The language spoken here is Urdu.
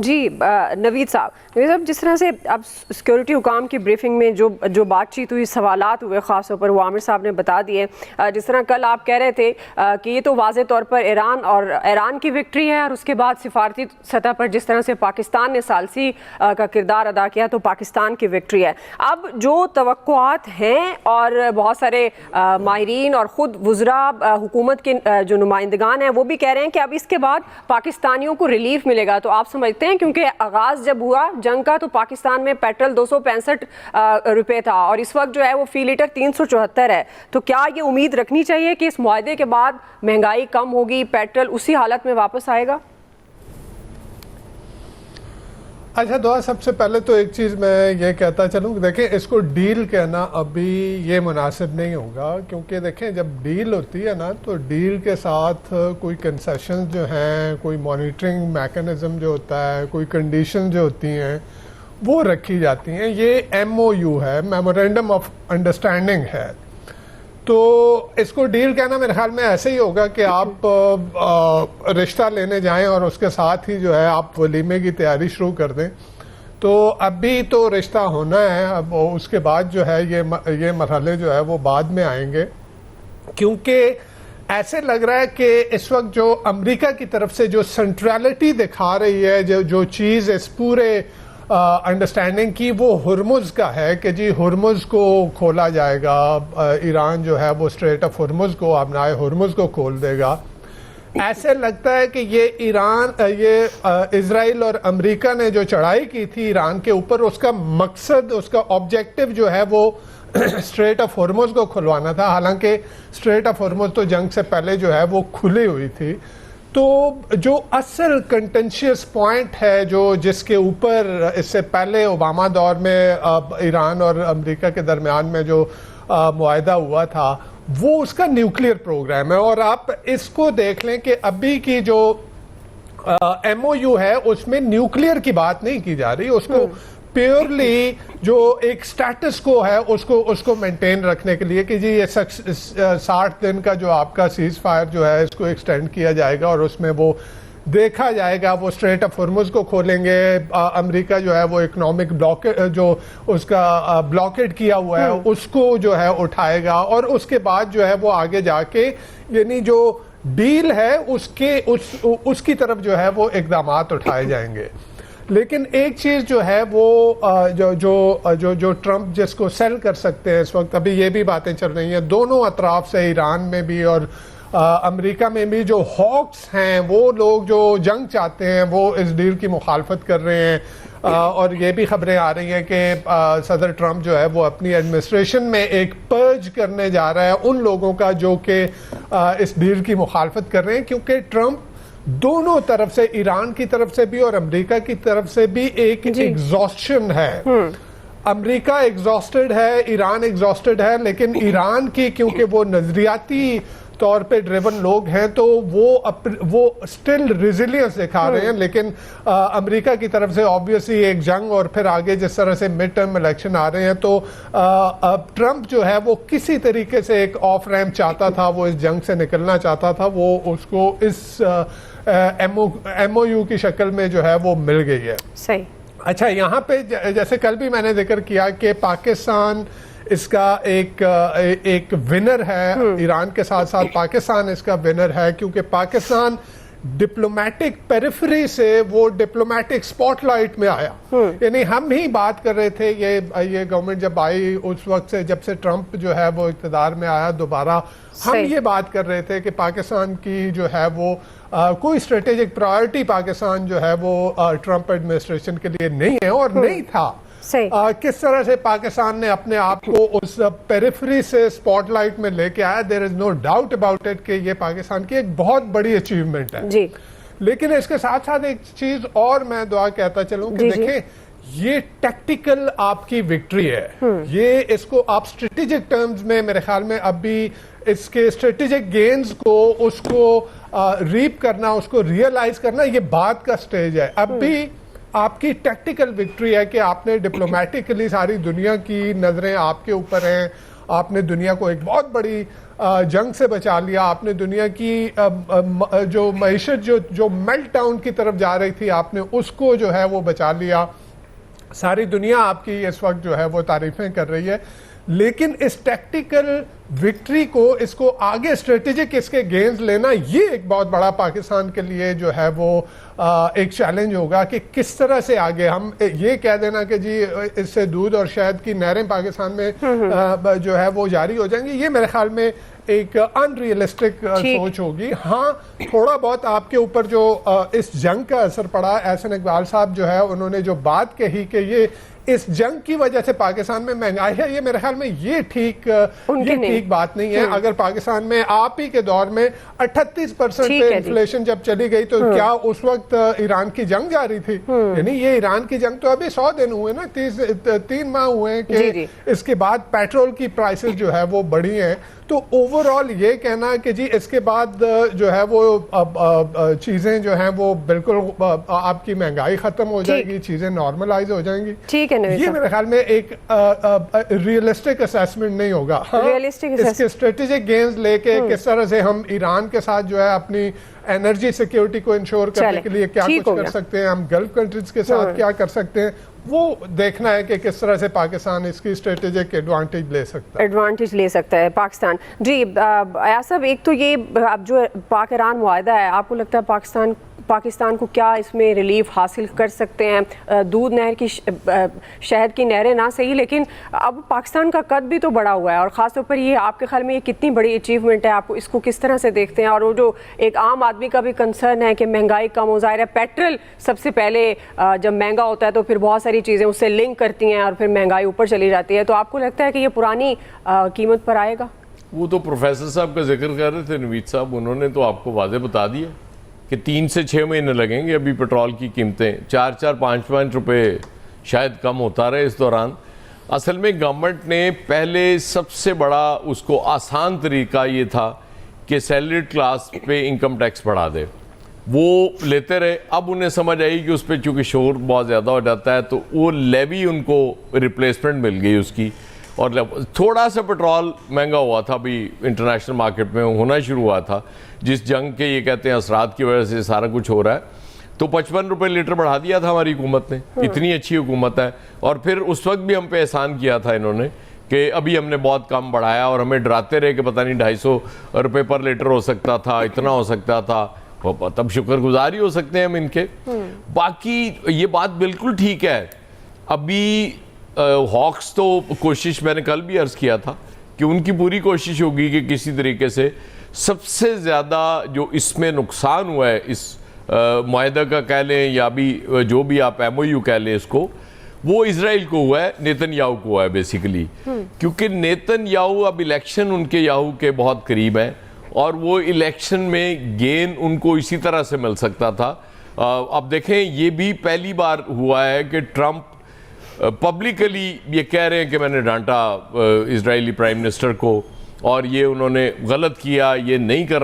جی نوید صاحب جس طرح سے اب سیکورٹی حکام کی بریفنگ میں جو بات چیت ہوئی، سوالات ہوئے، خاص طور پر وہ عامر صاحب نے بتا دیے. جس طرح کل آپ کہہ رہے تھے کہ یہ تو واضح طور پر ایران کی وکٹری ہے، اور اس کے بعد سفارتی سطح پر جس طرح سے پاکستان نے ثالثی کا کردار ادا کیا تو پاکستان کی وکٹری ہے. اب جو توقعات ہیں اور بہت سارے ماہرین اور خود وزراء حکومت کے جو نمائندگان ہیں وہ بھی کہہ رہے ہیں کہ اب اس کے بعد پاکستانیوں کو ریلیف ملے گا. تو آپ سمجھتے ہیں کیونکہ آغاز جب ہوا جنگ کا تو پاکستان میں پیٹرول 265 روپے تھا اور اس وقت جو ہے وہ فی لیٹر 374 ہے، تو کیا یہ امید رکھنی چاہیے کہ اس معاہدے کے بعد مہنگائی کم ہوگی، پیٹرول اسی حالت میں واپس آئے گا؟ اچھا دعا، سب سے پہلے تو ایک چیز میں یہ کہتا چلوں کہ دیکھیں اس کو ڈیل کہنا ابھی یہ مناسب نہیں ہوگا، کیونکہ دیکھیں جب ڈیل ہوتی ہے نا تو ڈیل کے ساتھ کوئی کنسیشنز جو ہیں، کوئی مانیٹرنگ میکنزم جو ہوتا ہے، کوئی کنڈیشن جو ہوتی ہیں وہ رکھی جاتی ہیں. یہ MOU ہے، میمورینڈم آف انڈرسٹینڈنگ ہے. تو اس کو ڈیل کہنا میرے خیال میں ایسے ہی ہوگا کہ آپ رشتہ لینے جائیں اور اس کے ساتھ ہی جو ہے آپ ولیمے کی تیاری شروع کر دیں. تو ابھی تو رشتہ ہونا ہے، اب اس کے بعد جو ہے یہ مرحلے جو ہے وہ بعد میں آئیں گے، کیونکہ ایسے لگ رہا ہے کہ اس وقت جو امریکہ کی طرف سے جو سنٹریلٹی دکھا رہی ہے، جو چیز اس پورے انڈرسٹینڈنگ کی، وہ ہرمز کا ہے کہ جی ہرمز کو کھولا جائے گا. ایران جو ہے وہ اسٹریٹ آف ہرمز کو، ابنائے ہرمز کو کھول دے گا. ایسے لگتا ہے کہ یہ اسرائیل اور امریکہ نے جو چڑھائی کی تھی ایران کے اوپر، اس کا مقصد، اس کا آبجیکٹو جو ہے وہ اسٹریٹ آف ہرمز کو کھلوانا تھا. حالانکہ اسٹریٹ آف ہرمز تو جنگ سے پہلے جو ہے وہ کھلی ہوئی تھی. تو جو اصل کنٹینشیس پوائنٹ ہے جس کے اوپر اس سے پہلے اوباما دور میں ایران اور امریکہ کے درمیان میں جو معاہدہ ہوا تھا، وہ اس کا نیوکلیئر پروگرام ہے. اور آپ اس کو دیکھ لیں کہ ابھی کی جو MOU ہے اس میں نیوکلیئر کی بات نہیں کی جا رہی، اس کو پیورلی جو ایک سٹیٹس کو ہے اس کو مینٹین رکھنے کے لیے کہ جی یہ 60 دن کا جو آپ کا سیز فائر جو ہے اس کو ایکسٹینڈ کیا جائے گا، اور اس میں وہ دیکھا جائے گا، وہ اسٹریٹ آف ہرمز کو کھولیں گے. امریکہ جو ہے وہ اکنامک جو اس کا بلاکیڈ کیا ہوا ہے اس کو جو ہے اٹھائے گا، اور اس کے بعد جو ہے وہ آگے جا کے یعنی جو ڈیل ہے اس کی طرف جو ہے وہ اقدامات اٹھائے جائیں گے. لیکن ایک چیز جو ہے وہ جو ٹرمپ جس کو سیل کر سکتے ہیں اس وقت، ابھی یہ بھی باتیں چل رہی ہیں دونوں اطراف سے، ایران میں بھی اور امریکہ میں بھی، جو ہاکس ہیں وہ لوگ جو جنگ چاہتے ہیں وہ اس ڈیل کی مخالفت کر رہے ہیں. اور یہ بھی خبریں آ رہی ہیں کہ صدر ٹرمپ جو ہے وہ اپنی ایڈمنسٹریشن میں ایک پرج کرنے جا رہا ہے ان لوگوں کا جو کہ اس ڈیل کی مخالفت کر رہے ہیں، کیونکہ ٹرمپ دونوں طرف سے، ایران کی طرف سے بھی اور امریکہ کی طرف سے بھی ایک ایگزاسشن ہے. امریکہ ایگزاسٹڈ ہے، ایران ایگزاسٹڈ ہے، لیکن ایران کی کیونکہ وہ نظریاتی طور پہ ڈریون لوگ ہیں تو وہ اسٹل ریزیلینس دکھا رہے ہیں. لیکن امریکہ کی طرف سے آبویسلی ایک جنگ اور پھر آگے جس طرح سے مڈ ٹرم الیکشن آ رہے ہیں تو ٹرمپ جو ہے وہ کسی طریقے سے ایک آف ریمپ چاہتا تھا، وہ اس جنگ سے نکلنا چاہتا تھا، وہ اس کو اس MOU کی شکل میں جو ہے وہ مل گئی ہے. صحیح. اچھا یہاں پہ جیسے کل بھی میں نے ذکر کیا کہ پاکستان اس کا ایک ونر ہے، ایران کے ساتھ ساتھ پاکستان اس کا ونر ہے، کیونکہ پاکستان ڈپلومیٹک پیریفری سے وہ ڈپلومیٹک سپاٹ لائٹ میں آیا. یعنی ہم ہی بات کر رہے تھے، یہ گورنمنٹ جب آئی اس وقت سے، جب سے ٹرمپ جو ہے وہ اقتدار میں آیا دوبارہ، ہم یہ بات کر رہے تھے کہ پاکستان کی جو ہے وہ کوئی اسٹریٹجک پرائرٹی پاکستان جو ہے وہ ٹرمپ ایڈمنسٹریشن کے لیے نہیں ہے اور نہیں تھا. کس طرح سے پاکستان نے اپنے آپ کو اس پیریفری سے سپاٹ لائٹ میں لے کے آیا، دیر از نو ڈاؤٹ اباؤٹ اٹ کہ یہ پاکستان کی ایک بہت بڑی اچیومنٹ ہے. لیکن اس کے ساتھ ساتھ ایک چیز اور میں دعا کہتا چلوں کہ دیکھیں یہ ٹیکٹیکل آپ کی وکٹری ہے. یہ اس کو آپ اسٹریٹجک ٹرمز میں میرے خیال میں اب بھی اس کے اسٹریٹجک گینز کو، اس کو ریپ کرنا، اس کو ریئلائز کرنا، یہ بات کا سٹیج ہے. اب بھی آپ کی ٹیکٹیکل وکٹری ہے کہ آپ نے ڈپلومیٹکلی ساری دنیا کی نظریں آپ کے اوپر ہیں، آپ نے دنیا کو ایک بہت بڑی جنگ سے بچا لیا, آپ نے دنیا کی جو معیشت جو میلٹ ڈاؤن کی طرف جا رہی تھی, آپ نے اس کو جو ہے وہ بچا لیا. ساری دنیا آپ کی اس وقت جو ہے وہ تعریفیں کر رہی ہے. لیکن اس ٹیکٹیکل وکٹری کو, اس کو آگے اسٹریٹجک اس کے گینز لینا, یہ ایک بہت بڑا پاکستان کے لیے جو ہے وہ ایک چیلنج ہوگا کہ کس طرح سے آگے. ہم یہ کہہ دینا کہ جی اس سے دودھ اور شہد کی نہریں پاکستان میں جو ہے وہ جاری ہو جائیں گی, یہ میرے خیال میں ایک ان ریئلسٹک سوچ ہوگی. ہاں تھوڑا بہت آپ کے اوپر جو اس جنگ کا اثر پڑا, احسن اقبال صاحب جو ہے انہوں نے جو بات کہی کہ یہ اس جنگ کی وجہ سے پاکستان میں مہنگائی ہے, یہ میرے خیال میں یہ ٹھیک بات نہیں ہے. اگر پاکستان میں آپ ہی کے دور میں 38% پہ انفلیشن جب چلی گئی تو کیا اس وقت ایران کی جنگ جاری تھی؟ یعنی یہ ایران کی جنگ تو ابھی 100 دن ہوئے نا, 3 ماہ ہوئے ہیں کہ اس کے بعد پیٹرول کی پرائسز جو ہے وہ بڑھی ہیں. تو اوورآل یہ کہنا کہ جی اس کے بعد جو ہے وہ چیزیں جو ہیں وہ بالکل آپ کی مہنگائی ختم ہو جائے گی, چیزیں نارملائز ہو جائیں گی, یہ میرے خیال میں ایک ریئلسٹک اسیسمنٹ نہیں ہوگا. اس کے اسٹریٹجک گینز لے کے کس طرح سے ہم ایران کے ساتھ جو ہے اپنی انرجی سیکیورٹی کو انشور کرنے کے لیے کیا کچھ کر سکتے ہیں, ہم گلف کنٹریز کے ساتھ کیا کر سکتے ہیں, وہ دیکھنا ہے کہ کس طرح سے پاکستان اس کی اسٹریٹجک ایڈوانٹیج لے سکتا ہے پاکستان. جی ایاز صاحب, ایک تو یہ اب جو پاک ایران معاہدہ ہے, آپ کو لگتا ہے پاکستان کو کیا اس میں ریلیف حاصل کر سکتے ہیں؟ دودھ نہر کی شہد کی نہریں نہ صحیح, لیکن اب پاکستان کا قد بھی تو بڑا ہوا ہے, اور خاص طور پر یہ آپ کے خیال میں یہ کتنی بڑی اچیومنٹ ہے, آپ اس کو کس طرح سے دیکھتے ہیں؟ اور وہ جو ایک عام آدمی کا بھی کنسرن ہے کہ مہنگائی کم ہو, ظاہر ہے پیٹرول سب سے پہلے جب مہنگا ہوتا ہے تو پھر بہت ساری چیزیں اس سے لنک کرتی ہیں اور پھر مہنگائی اوپر چلی جاتی ہے, تو آپ کو لگتا ہے کہ یہ پرانی قیمت پر آئے گا؟ وہ تو پروفیسر صاحب کا ذکر کر رہے تھے نوید صاحب, انہوں نے تو آپ کو واضح بتا دیا کہ 3 سے 6 مہینے لگیں گے ابھی پیٹرول کی قیمتیں 4-5 روپے شاید کم ہوتا رہے اس دوران. اصل میں گورنمنٹ نے پہلے سب سے بڑا اس کو آسان طریقہ یہ تھا کہ سیلریڈ کلاس پہ انکم ٹیکس بڑھا دے, وہ لیتے رہے. اب انہیں سمجھ آئی کہ اس پہ چونکہ شور بہت زیادہ ہو جاتا ہے تو وہ لیوی ان کو ریپلیسمنٹ مل گئی اس کی, اور تھوڑا سا پیٹرول مہنگا ہوا تھا ابھی انٹرنیشنل مارکیٹ میں ہونا شروع ہوا تھا, جس جنگ کے یہ کہتے ہیں اثرات کی وجہ سے سارا کچھ ہو رہا ہے. تو 55 روپے لیٹر بڑھا دیا تھا ہماری حکومت نے, اتنی اچھی حکومت ہے. اور پھر اس وقت بھی ہم پہ احسان کیا تھا انہوں نے کہ ابھی ہم نے بہت کم بڑھایا, اور ہمیں ڈراتے رہے کہ پتہ نہیں 250 روپے پر لیٹر ہو سکتا تھا, اتنا ہو سکتا تھا. تب شکر گزار ہی ہو سکتے ہیں ہم ان کے. باقی یہ بات بالکل ٹھیک ہے, ابھی ہاکس تو کوشش میں نے کل بھی عرض کیا تھا کہ ان کی پوری کوشش ہوگی کہ کسی طریقے سے سب سے زیادہ جو اس میں نقصان ہوا ہے اس معاہدہ کا کہہ لیں یا بھی جو بھی آپ ایم او یو کہہ لیں اس کو, وہ اسرائیل کو ہوا ہے, نیتن یاہو کو ہوا ہے بیسیکلی. کیونکہ نیتن یاہو اب الیکشن ان کے یاہو کے بہت قریب ہیں, اور وہ الیکشن میں گین ان کو اسی طرح سے مل سکتا تھا. اب دیکھیں یہ بھی پہلی بار ہوا ہے کہ ٹرمپ پبلکلی یہ کہہ رہے ہیں کہ میں نے ڈانٹا اسرائیلی پرائم منسٹر کو, اور یہ انہوں نے غلط کیا, یہ نہیں کر